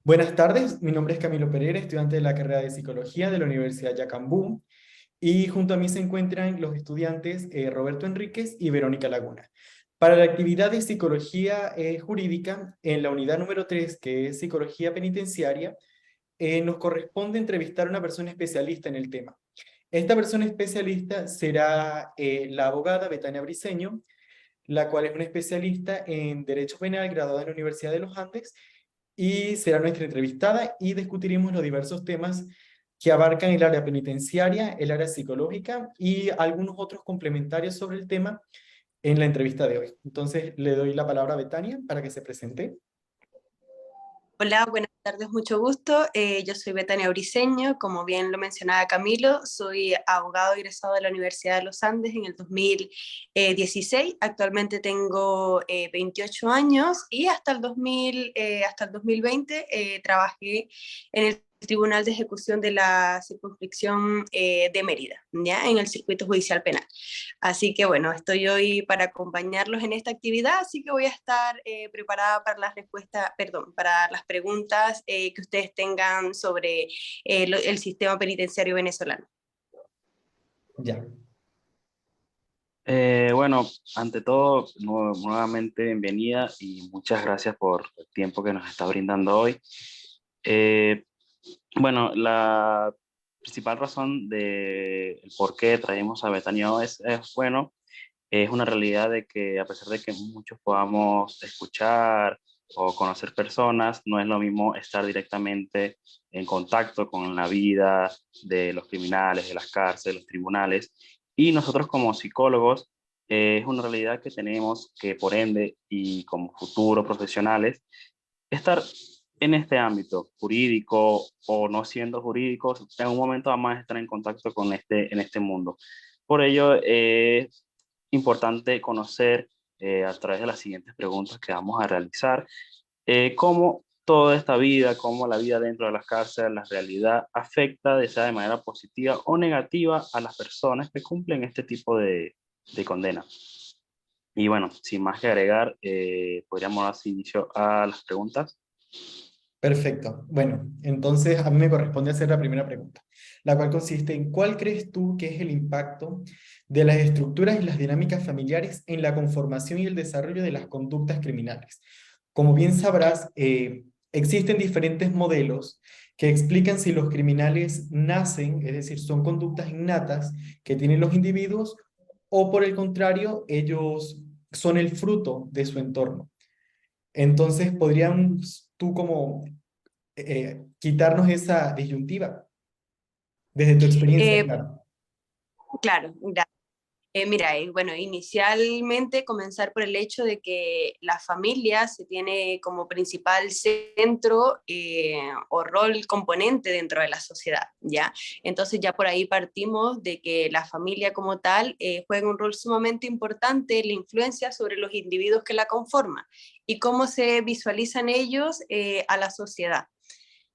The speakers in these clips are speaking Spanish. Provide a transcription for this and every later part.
Buenas tardes, mi nombre es Camilo Pereira, estudiante de la carrera de Psicología de la Universidad Yacambú, y junto a mí se encuentran los estudiantes Roberto Enríquez y Verónica Laguna. Para la actividad de Psicología Jurídica, en la unidad número 3, que es Psicología Penitenciaria, nos corresponde entrevistar a una persona especialista en el tema. Esta persona especialista será la abogada Betania Briceño, la cual es una especialista en Derecho Penal graduada en la Universidad de los Andes y será nuestra entrevistada y discutiremos los diversos temas que abarcan el área penitenciaria, el área psicológica y algunos otros complementarios sobre el tema en la entrevista de hoy. Entonces le doy la palabra a Betania para que se presente. Hola, buenas tardes, mucho gusto. Yo soy Betania Briceño, como bien lo mencionaba Camilo, soy abogado egresado de la Universidad de los Andes en el 2016. Actualmente tengo 28 años y hasta el 2020 trabajé en el Tribunal de Ejecución de la Circunscripción de Mérida, ¿ya? En el Circuito Judicial Penal. Así que bueno, estoy hoy para acompañarlos en esta actividad, así que voy a estar preparada para las respuestas, perdón, para las preguntas que ustedes tengan sobre el sistema penitenciario venezolano. Ya. Bueno, ante todo, nuevamente bienvenida y muchas gracias por el tiempo que nos está brindando hoy. Eh, bueno, la principal razón de el por qué traemos a Betania hoy bueno, es una realidad de que a pesar de que muchos podamos escuchar o conocer personas, no es lo mismo estar directamente en contacto con la vida de los criminales, de las cárceles, los tribunales. Y nosotros como psicólogos, es una realidad que tenemos que por ende y como futuros profesionales, estar en este ámbito jurídico o no siendo jurídicos, en un momento vamos a estar en contacto con en este mundo. Por ello, es importante conocer a través de las siguientes preguntas que vamos a realizar, cómo toda esta vida, cómo la vida dentro de las cárceles, la realidad afecta, ya sea de manera positiva o negativa, a las personas que cumplen este tipo de condena. Y bueno, sin más que agregar, podríamos dar inicio a las preguntas. Perfecto. Bueno, entonces a mí me corresponde hacer la primera pregunta, la cual consiste en ¿cuál crees tú que es el impacto de las estructuras y las dinámicas familiares en la conformación y el desarrollo de las conductas criminales? Como bien sabrás, existen diferentes modelos que explican si los criminales nacen, es decir, son conductas innatas que tienen los individuos, o por el contrario, ellos son el fruto de su entorno. Entonces, ¿podrían tú como quitarnos esa disyuntiva desde tu experiencia, Eh, claro? claro, mira, bueno, inicialmente comenzar por el hecho de que la familia se tiene como principal centro o rol componente dentro de la sociedad, ¿ya? Entonces ya por ahí partimos de que la familia como tal juega un rol sumamente importante en la influencia sobre los individuos que la conforman y cómo se visualizan ellos a la sociedad.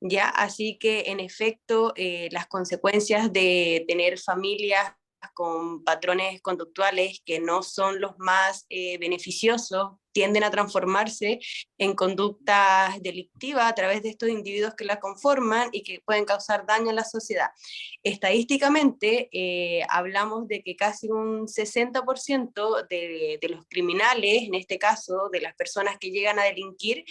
¿Ya? Así que en efecto, las consecuencias de tener familias con patrones conductuales que no son los más beneficiosos tienden a transformarse en conductas delictivas a través de estos individuos que la conforman y que pueden causar daño a la sociedad. Estadísticamente, hablamos de que casi un 60% de los criminales, en este caso de las personas que llegan a delinquir,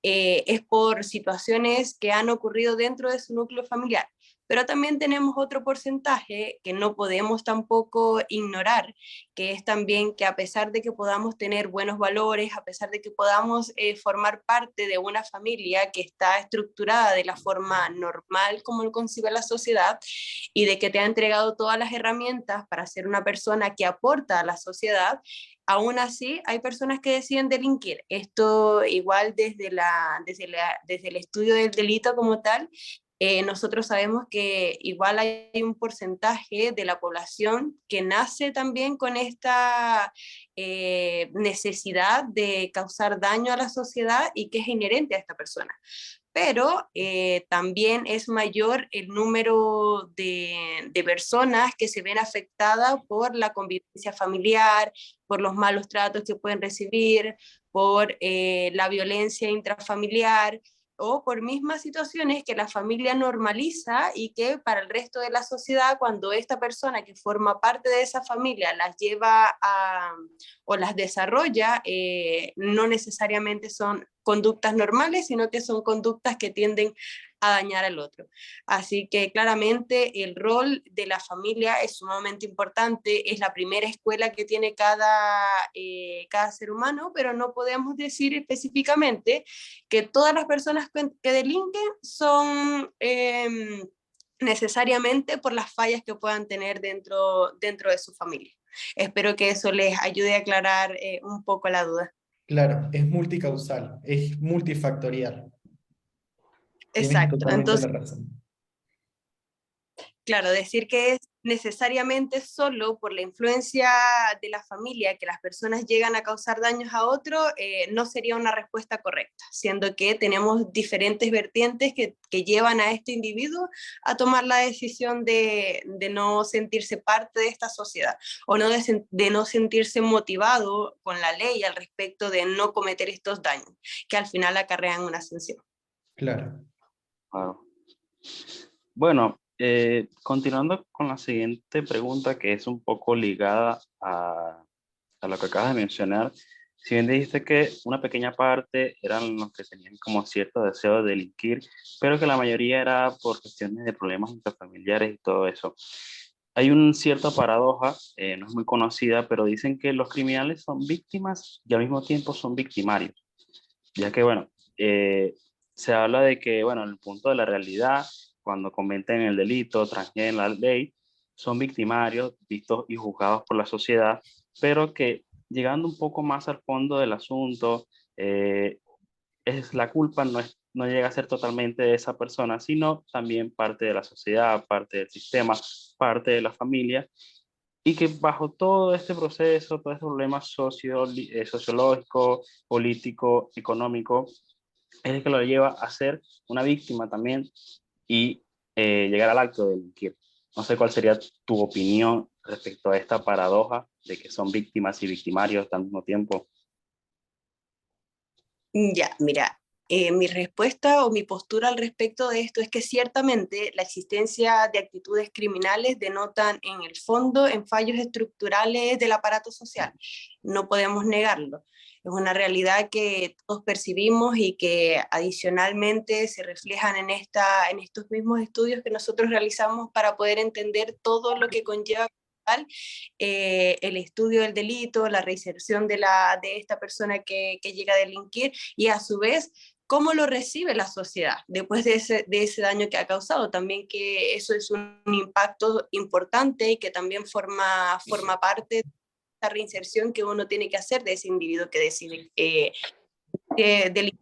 es por situaciones que han ocurrido dentro de su núcleo familiar. Pero también tenemos otro porcentaje que no podemos tampoco ignorar, que es también que a pesar de que podamos tener buenos valores, a pesar de que podamos formar parte de una familia que está estructurada de la forma normal como lo concibe la sociedad y de que te ha entregado todas las herramientas para ser una persona que aporta a la sociedad, aún así hay personas que deciden delinquir. Esto igual desde el estudio del delito como tal, nosotros sabemos que igual hay un porcentaje de la población que nace también con esta necesidad de causar daño a la sociedad y que es inherente a esta persona. Pero también es mayor el número de personas que se ven afectadas por la convivencia familiar, por los malos tratos que pueden recibir, por la violencia intrafamiliar, o por mismas situaciones que la familia normaliza y que para el resto de la sociedad, cuando esta persona que forma parte de esa familia las lleva a, o las desarrolla, no necesariamente son conductas normales, sino que son conductas que tienden a dañar al otro. Así que claramente el rol de la familia es sumamente importante, es la primera escuela que tiene cada ser humano, pero no podemos decir específicamente que todas las personas que delinquen son necesariamente por las fallas que puedan tener dentro de su familia. Espero que eso les ayude a aclarar un poco la duda. Claro, es multicausal, es multifactorial. Tienes Exacto. totalmente la Entonces, razón. claro, decir que es necesariamente solo por la influencia de la familia que las personas llegan a causar daños a otro, no sería una respuesta correcta, siendo que tenemos diferentes vertientes que llevan a este individuo a tomar la decisión de no sentirse parte de esta sociedad o no de no sentirse motivado con la ley al respecto de no cometer estos daños, que al final acarrean una sanción. Claro. Claro. Bueno, continuando con la siguiente pregunta, que es un poco ligada a lo que acabas de mencionar. Si bien dijiste que una pequeña parte eran los que tenían como cierto deseo de delinquir, pero que la mayoría era por cuestiones de problemas intrafamiliares y todo eso. Hay una cierta paradoja, no es muy conocida, pero dicen que los criminales son víctimas y al mismo tiempo son victimarios, ya que, bueno, se habla de que, bueno, en el punto de la realidad, cuando cometen el delito, transgreden la ley, son victimarios, vistos y juzgados por la sociedad, pero que llegando un poco más al fondo del asunto, es la culpa no llega a ser totalmente de esa persona, sino también parte de la sociedad, parte del sistema, parte de la familia, y que bajo todo este proceso, todo este problema sociológico, político, económico, es el que lo lleva a ser una víctima también y llegar al acto de delinquir. No sé cuál sería tu opinión respecto a esta paradoja de que son víctimas y victimarios al mismo tiempo. Ya, mira, mi respuesta o mi postura al respecto de esto es que ciertamente la existencia de actitudes criminales denotan en el fondo en fallos estructurales del aparato social. No podemos negarlo. Es una realidad que todos percibimos y que adicionalmente se reflejan en estos mismos estudios que nosotros realizamos para poder entender todo lo que conlleva el estudio del delito, la reinserción de esta persona que llega a delinquir y a su vez cómo lo recibe la sociedad después de ese daño que ha causado. También que eso es un impacto importante y que también forma parte de la reinserción que uno tiene que hacer de ese individuo que decide delinquir,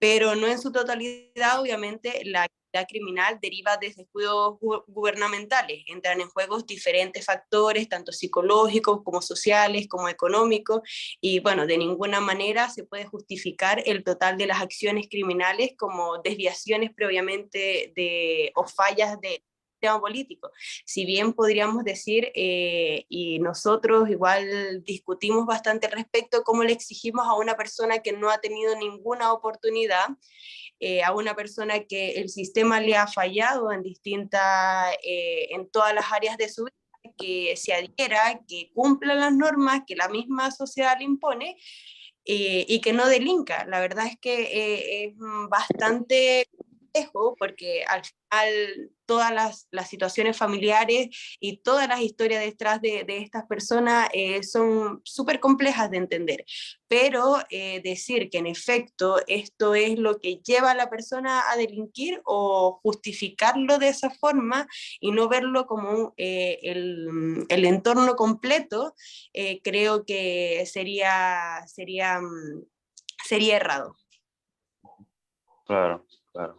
pero no en su totalidad. Obviamente la actividad criminal deriva de descuidos gubernamentales, entran en juegos diferentes factores, tanto psicológicos como sociales, como económicos, y bueno, de ninguna manera se puede justificar el total de las acciones criminales como desviaciones previamente o fallas de tema político. Si bien podríamos decir, y nosotros igual discutimos bastante al respecto, cómo le exigimos a una persona que no ha tenido ninguna oportunidad, a una persona que el sistema le ha fallado en todas las áreas de su vida, que se adhiera, que cumpla las normas que la misma sociedad le impone, y que no delinca. La verdad es que es bastante complejo porque al final todas las situaciones familiares y todas las historias detrás de estas personas son súper complejas de entender, pero decir que en efecto esto es lo que lleva a la persona a delinquir o justificarlo de esa forma y no verlo como el entorno completo, creo que sería errado. Claro, claro.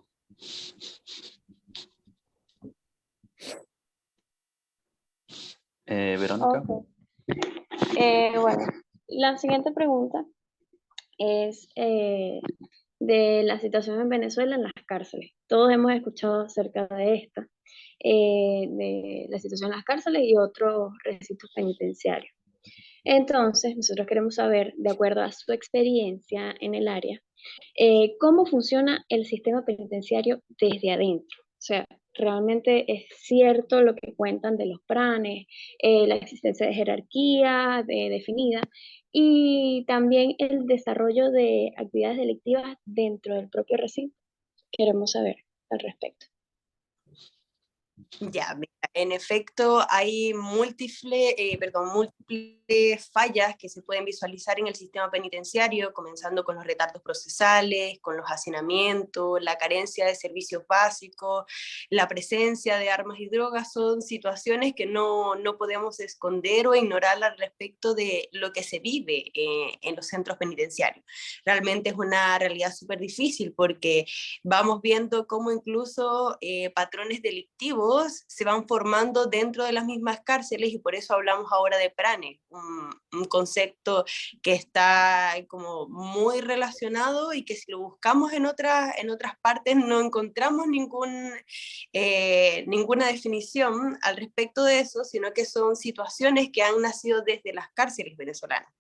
Verónica. Ok. Bueno, la siguiente pregunta es de la situación en Venezuela en las cárceles. Todos hemos escuchado acerca de esta, de la situación en las cárceles y otros recintos penitenciarios. Entonces, nosotros queremos saber, de acuerdo a su experiencia en el área, ¿Cómo funciona el sistema penitenciario desde adentro? O sea, realmente es cierto lo que cuentan de los planes, la existencia de jerarquía definida y también el desarrollo de actividades delictivas dentro del propio recinto. Queremos saber al respecto. Ya, mira, en efecto hay múltiples fallas que se pueden visualizar en el sistema penitenciario, comenzando con los retardos procesales, con los hacinamientos, la carencia de servicios básicos, la presencia de armas y drogas. Son situaciones que no podemos esconder o ignorar al respecto de lo que se vive en los centros penitenciarios. Realmente es una realidad súper difícil porque vamos viendo cómo incluso patrones delictivos se van formando dentro de las mismas cárceles, y por eso hablamos ahora de PRANE, un concepto que está como muy relacionado y que si lo buscamos en otras partes no encontramos ninguna definición al respecto de eso, sino que son situaciones que han nacido desde las cárceles venezolanas.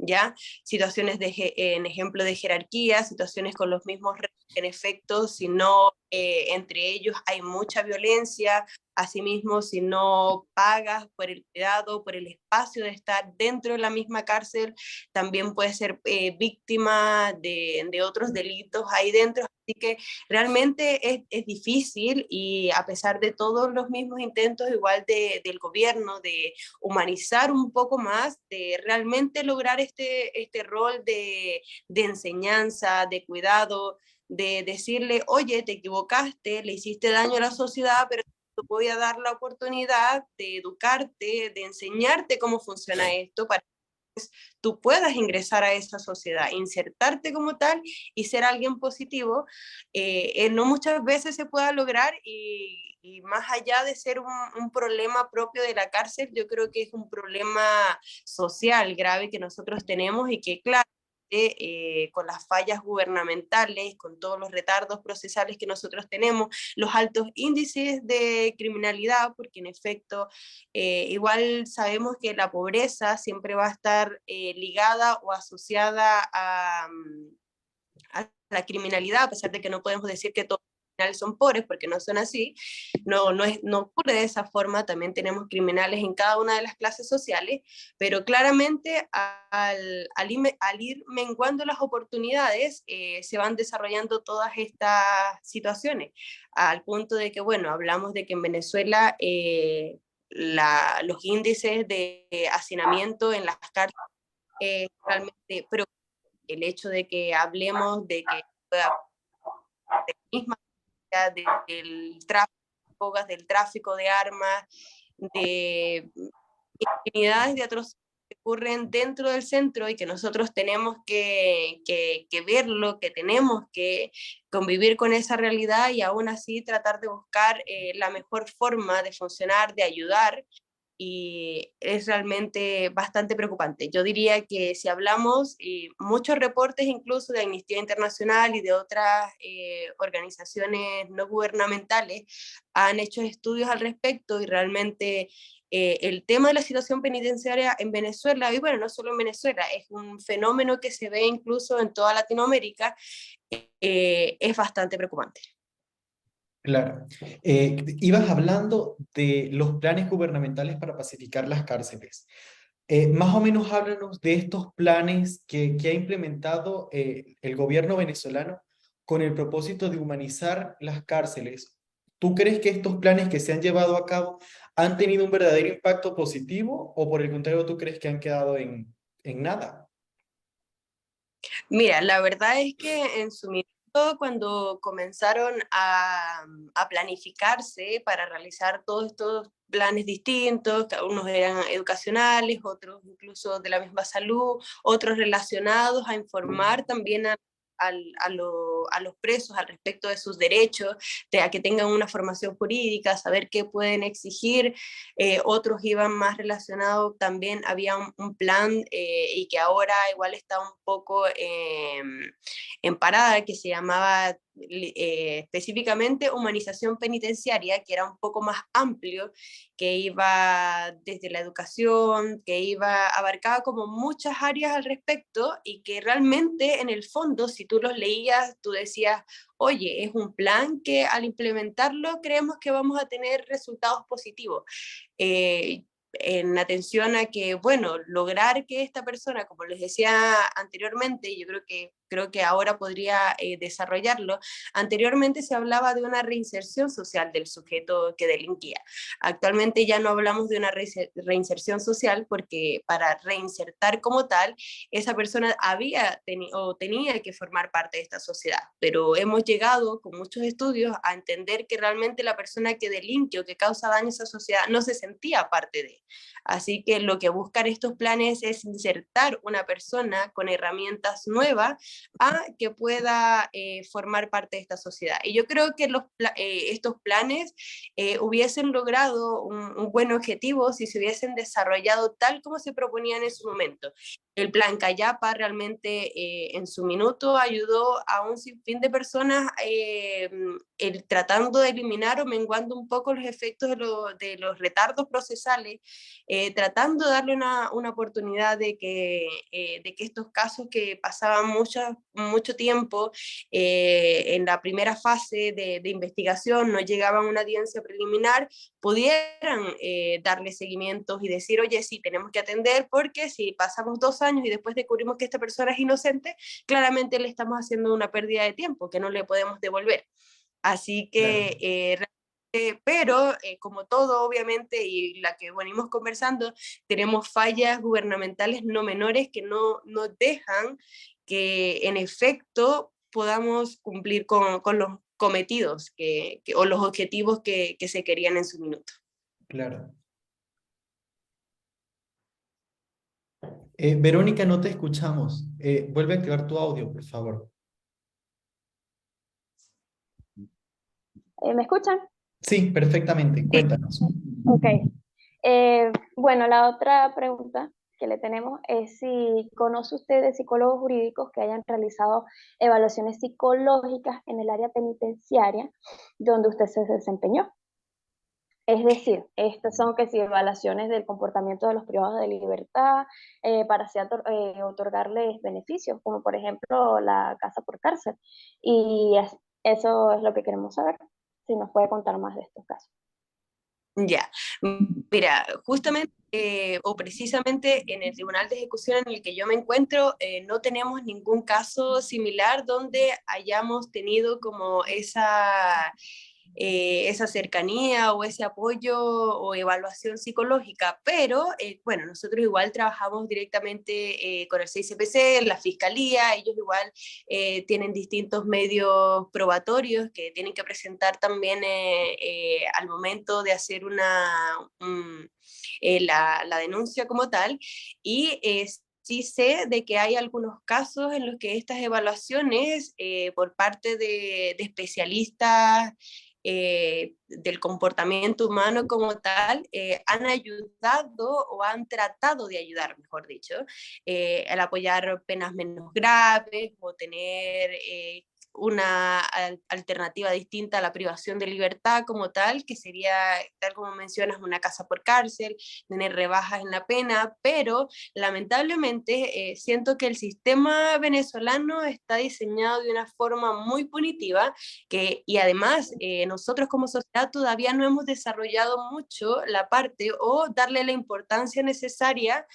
¿Ya? Situaciones en ejemplo de jerarquía, situaciones con los mismos en efecto, si no entre ellos hay mucha violencia. Asimismo, si no pagas por el cuidado, por el espacio de estar dentro de la misma cárcel, también puedes ser víctima de otros delitos ahí dentro. Así que realmente es difícil, y a pesar de todos los mismos intentos igual del gobierno de humanizar un poco más, de realmente lograr este rol de enseñanza, de cuidado, de decirle, oye, te equivocaste, le hiciste daño a la sociedad, pero te voy a dar la oportunidad de educarte, de enseñarte cómo funciona esto para que tú puedas ingresar a esa sociedad, insertarte como tal y ser alguien positivo. No muchas veces se pueda lograr, y más allá de ser un problema propio de la cárcel, yo creo que es un problema social grave que nosotros tenemos, y que claro, con las fallas gubernamentales, con todos los retardos procesales que nosotros tenemos, los altos índices de criminalidad, porque en efecto igual sabemos que la pobreza siempre va a estar ligada o asociada a la criminalidad, a pesar de que no podemos decir que todos los criminales son pobres, porque no son así, no ocurre de esa forma. También tenemos criminales en cada una de las clases sociales, pero claramente al ir menguando las oportunidades, se van desarrollando todas estas situaciones, al punto de que, bueno, hablamos de que en Venezuela los índices de hacinamiento en las cárceles realmente, pero el hecho de que hablemos de que de misma del tráfico de drogas, del tráfico de armas, de infinidades de atrocidades que ocurren dentro del centro, y que nosotros tenemos que verlo, que tenemos que convivir con esa realidad, y aún así tratar de buscar la mejor forma de funcionar, de ayudar. Y es realmente bastante preocupante. Yo diría que si hablamos, muchos reportes incluso de Amnistía Internacional y de otras organizaciones no gubernamentales han hecho estudios al respecto, y realmente el tema de la situación penitenciaria en Venezuela, y bueno, no solo en Venezuela, es un fenómeno que se ve incluso en toda Latinoamérica, es bastante preocupante. Claro. Ibas hablando de los planes gubernamentales para pacificar las cárceles. Más o menos háblanos de estos planes que ha implementado el gobierno venezolano con el propósito de humanizar las cárceles. ¿Tú crees que estos planes que se han llevado a cabo han tenido un verdadero impacto positivo, o por el contrario tú crees que han quedado en nada? Mira, la verdad es que en su minuto, cuando comenzaron a planificarse para realizar todos estos planes distintos, que unos eran educacionales, otros incluso de la misma salud, otros relacionados a informar también a los presos al respecto de sus derechos, a que tengan una formación jurídica, saber qué pueden exigir. Otros iban más relacionados, también había un plan, y que ahora igual está un poco en parada, que se llamaba específicamente humanización penitenciaria, que era un poco más amplio, que iba desde la educación, abarcaba como muchas áreas al respecto, y que realmente en el fondo, si tú los leías, tú decías, oye, es un plan que al implementarlo creemos que vamos a tener resultados positivos. En atención a que, bueno, lograr que esta persona, como les decía anteriormente, yo creo que ahora podría desarrollarlo. Anteriormente se hablaba de una reinserción social del sujeto que delinquía. Actualmente ya no hablamos de una reinserción social, porque para reinsertar como tal, esa persona tenía que formar parte de esta sociedad. Pero hemos llegado con muchos estudios a entender que realmente la persona que delinque o que causa daño a esa sociedad no se sentía parte de. Así que lo que buscan estos planes es insertar una persona con herramientas nuevas a que pueda formar parte de esta sociedad. Y yo creo que estos planes hubiesen logrado un buen objetivo si se hubiesen desarrollado tal como se proponían en su momento. El plan Cayapa realmente en su minuto ayudó a un sinfín de personas tratando de eliminar o menguando un poco los efectos de los retardos procesales, tratando de darle una oportunidad de que estos casos que pasaban mucho tiempo en la primera fase de investigación, no llegaban a una audiencia preliminar, pudieran darle seguimientos y decir, oye, sí, tenemos que atender, porque si pasamos 2 años y después descubrimos que esta persona es inocente, claramente le estamos haciendo una pérdida de tiempo que no le podemos devolver. Así que pero como todo obviamente, y la que venimos conversando, tenemos fallas gubernamentales no menores que no dejan que en efecto podamos cumplir con los cometidos o los objetivos que se querían en su minuto. Claro. Verónica, no te escuchamos. Vuelve a activar tu audio, por favor. ¿Me escuchan? Sí, perfectamente. Cuéntanos. Ok. Bueno, la otra pregunta que le tenemos es si conoce usted de psicólogos jurídicos que hayan realizado evaluaciones psicológicas en el área penitenciaria donde usted se desempeñó. Es decir, estas son que si evaluaciones del comportamiento de los privados de libertad para así otorgarles beneficios, como por ejemplo la casa por cárcel. Y eso es lo que queremos saber, si nos puede contar más de estos casos. Ya, mira, justamente o precisamente en el Tribunal de Ejecución en el que yo me encuentro, no tenemos ningún caso similar donde hayamos tenido como esa cercanía o ese apoyo o evaluación psicológica, pero bueno, nosotros igual trabajamos directamente con el CICPC, la Fiscalía, ellos igual tienen distintos medios probatorios que tienen que presentar también al momento de hacer la denuncia como tal, y sí sé de que hay algunos casos en los que estas evaluaciones por parte de especialistas del comportamiento humano como tal, han ayudado o han tratado de ayudar, mejor dicho, al apoyar penas menos graves o tener una alternativa distinta a la privación de libertad como tal, que sería, tal como mencionas, una casa por cárcel, tener rebajas en la pena, pero lamentablemente siento que el sistema venezolano está diseñado de una forma muy punitiva, y además nosotros como sociedad todavía no hemos desarrollado mucho la parte o darle la importancia necesaria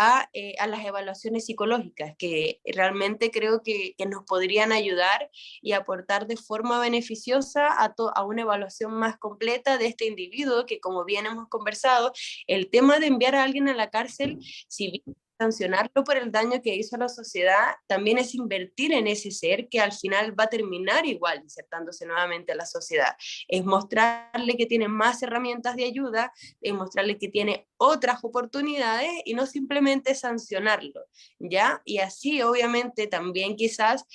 a las evaluaciones psicológicas, que realmente creo que nos podrían ayudar y aportar de forma beneficiosa a una evaluación más completa de este individuo, que como bien hemos conversado, el tema de enviar a alguien a la cárcel, si bien sancionarlo por el daño que hizo a la sociedad, también es invertir en ese ser que al final va a terminar igual insertándose nuevamente a la sociedad. Es mostrarle que tiene más herramientas de ayuda, es mostrarle que tiene otras oportunidades y no simplemente sancionarlo, ¿ya? Y así obviamente también quizás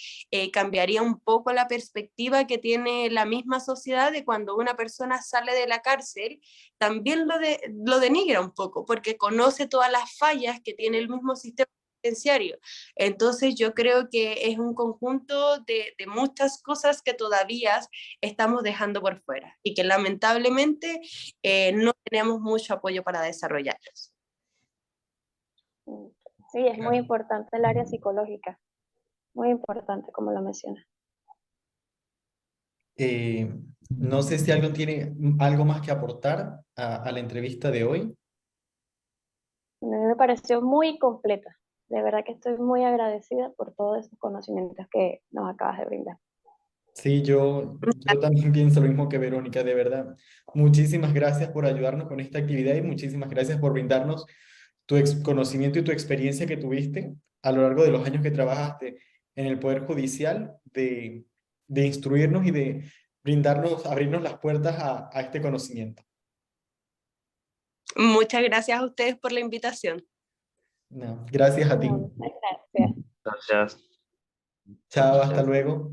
cambiaría un poco la perspectiva que tiene la misma sociedad de cuando una persona sale de la cárcel, también lo denigra un poco, porque conoce todas las fallas que tiene el mismo sistema penitenciario. Entonces yo creo que es un conjunto de muchas cosas que todavía estamos dejando por fuera y que lamentablemente no tenemos mucho apoyo para desarrollarlos. Sí, es muy Claro. importante el área psicológica, muy importante como lo menciona. Eh, no sé si alguien tiene algo más que aportar a la entrevista de hoy. A mí me pareció muy completa. De verdad que estoy muy agradecida por todos esos conocimientos que nos acabas de brindar. Sí, yo también pienso lo mismo que Verónica, de verdad. Muchísimas gracias por ayudarnos con esta actividad y muchísimas gracias por brindarnos tu conocimiento y tu experiencia que tuviste a lo largo de los años que trabajaste en el Poder Judicial, de instruirnos y de brindarnos, abrirnos las puertas a este conocimiento. Muchas gracias a ustedes por la invitación. No, gracias a ti. No, muchas gracias. Gracias. Chao, hasta Gracias. luego.